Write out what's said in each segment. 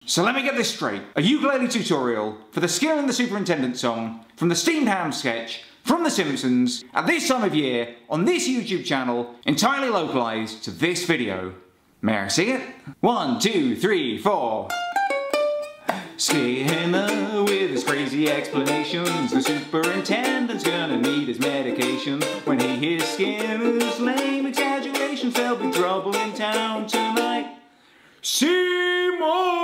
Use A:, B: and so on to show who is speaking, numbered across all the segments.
A: So let me get this straight. A ukulele tutorial for the Skinner and the Superintendent song from the Steamed Ham sketch from The Simpsons at this time of year on this YouTube channel entirely localized to this video. May I sing it? 1, 2, 3, 4. Skinner with his crazy explanations. The superintendent's gonna need his medication. When he hears Skinner's lame exaggerations, there'll be trouble in town tonight. Seymour!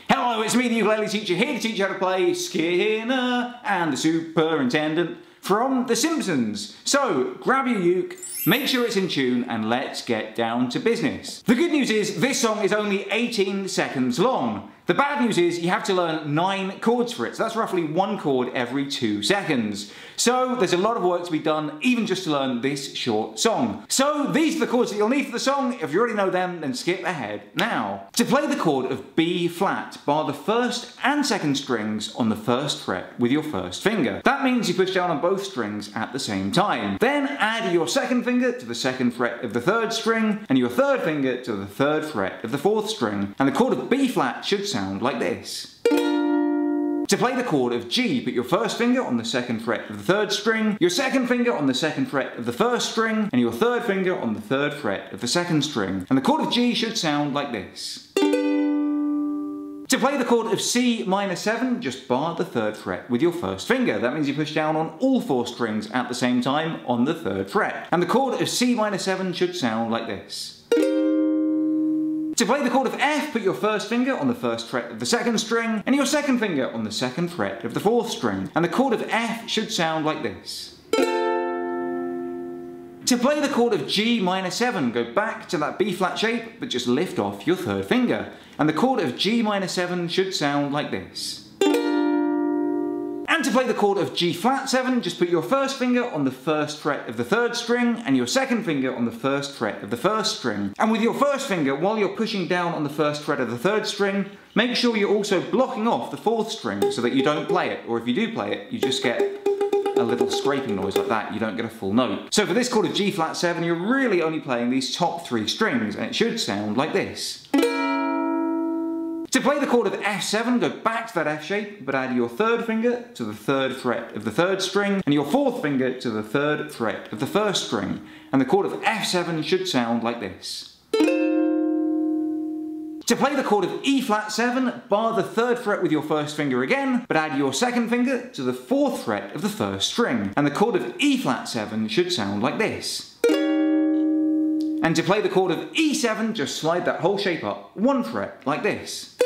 A: Hello, it's me, the ukulele teacher, here to teach you how to play Skinner and the Superintendent from The Simpsons. So, grab your uke, make sure it's in tune, and let's get down to business. The good news is, this song is only 18 seconds long. The bad news is, you have to learn 9 chords for it, so that's roughly 1 chord every 2 seconds. So, there's a lot of work to be done, even just to learn this short song. So, these are the chords that you'll need for the song. If you already know them, then skip ahead now. To play the chord of B-Flat, bar the first and second strings on the first fret with your first finger. That means you push down on both strings at the same time. Then add your second finger to the second fret of the third string, and your third finger to the third fret of the fourth string. And the chord of B-Flat should sound like this. To play the chord of G, put your first finger on the second fret of the third string, your second finger on the second fret of the first string, and your third finger on the third fret of the second string. And the chord of G should sound like this. To play the chord of C minor 7, just bar the third fret with your first finger. That means you push down on all 4 strings at the same time on the third fret. And the chord of C minor 7 should sound like this. To play the chord of F, put your first finger on the first fret of the second string, and your second finger on the second fret of the fourth string. And the chord of F should sound like this. To play the chord of G minor 7, go back to that B-flat shape, but just lift off your third finger. And the chord of G minor 7 should sound like this. And to play the chord of G-flat 7, just put your first finger on the first fret of the third string, and your second finger on the first fret of the first string. And with your first finger, while you're pushing down on the first fret of the third string, make sure you're also blocking off the fourth string so that you don't play it, or if you do play it, you just get a little scraping noise like that, you don't get a full note. So for this chord of G-flat 7, you're really only playing these top 3 strings, and it should sound like this. To play the chord of F7, go back to that F shape, but add your third finger to the third fret of the third string, and your fourth finger to the third fret of the first string. And the chord of F7 should sound like this. To play the chord of E-flat 7, bar the third fret with your first finger again, but add your second finger to the fourth fret of the first string. And the chord of E-flat 7 should sound like this. And to play the chord of E7, just slide that whole shape up 1 fret, like this.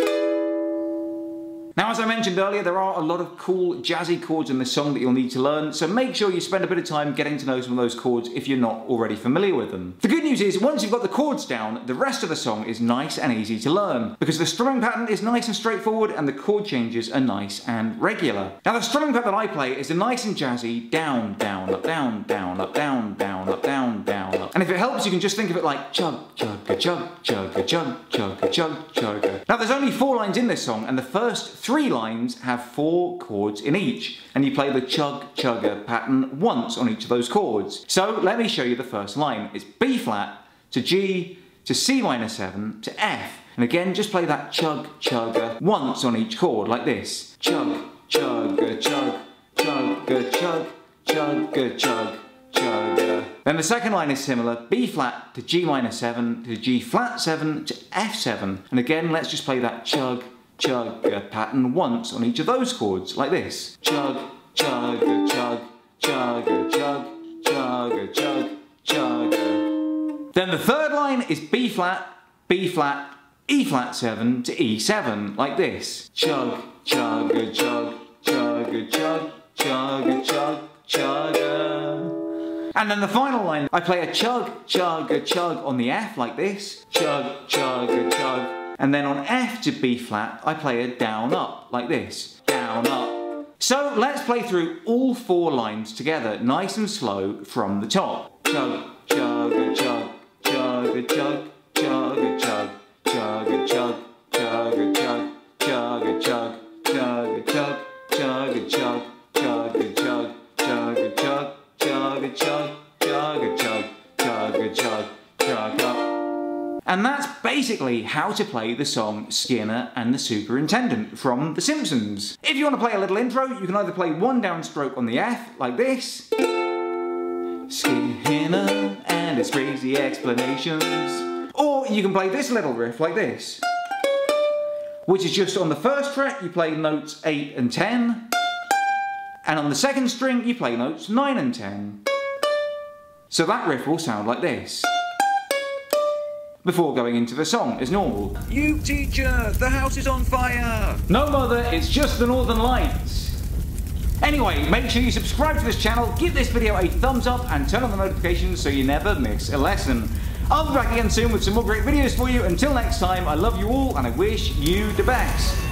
A: Now, as I mentioned earlier, there are a lot of cool jazzy chords in this song that you'll need to learn, so make sure you spend a bit of time getting to know some of those chords if you're not already familiar with them. The good news is, once you've got the chords down, the rest of the song is nice and easy to learn, because the strumming pattern is nice and straightforward and the chord changes are nice and regular. Now, the strumming pattern that I play is a nice and jazzy down, down, up, down, down, up, down, down, up, down, down, up. And if it helps, you can just think of it like chug, chug, a chug, chug, a chug, chug, a chug, chug. Now, there's only 4 lines in this song, and the first 3 lines have 4 chords in each, and you play the chug-chugger pattern once on each of those chords. So let me show you the first line. It's B-flat to G to C minor 7 to F, and again just play that chug-chugger once on each chord like this. Chug-chugger, chug, chugger, chug, chugger, chug, chugger. Then the second line is similar, B-flat to G minor 7 to G-flat 7 to F7, and again let's just play that chug, chugger pattern once on each of those chords, like this. Chug, chugger, chug, chugger, chug, chugger, chug, chugger. Then the third line is B-flat, B-flat, E-flat 7 to E7, like this. Chug, chugger, chug, chugger, chug, chugger, chug, chugger. And then the final line, I play a chug, chugger, chug on the F, like this. Chug, chugger, chug. And then on F to B-flat, I play a down up, like this. Down up. So let's play through all 4 lines together, nice and slow from the top. Chug, chugger, chug, chugger, chug, chugger, chug, chugger, chug, chugger, chug, chugger, chug, chugger, chug, chugger, chug, chugger, chug, chugger, chug, chugger, chug, chugger, chug, chugger, chug, chug up. And that's basically basically how to play the song Skinner and the Superintendent from The Simpsons. If you want to play a little intro, you can either play one downstroke on the F, like this. Skinner and his crazy explanations. Or you can play this little riff like this, which is just on the first fret you play notes 8 and 10, and on the second string you play notes 9 and 10. So that riff will sound like this, before going into the song as normal. You teacher, the house is on fire! No mother, it's just the Northern Lights. Anyway, make sure you subscribe to this channel, give this video a thumbs up and turn on the notifications so you never miss a lesson. I'll be back again soon with some more great videos for you. Until next time, I love you all and I wish you the best.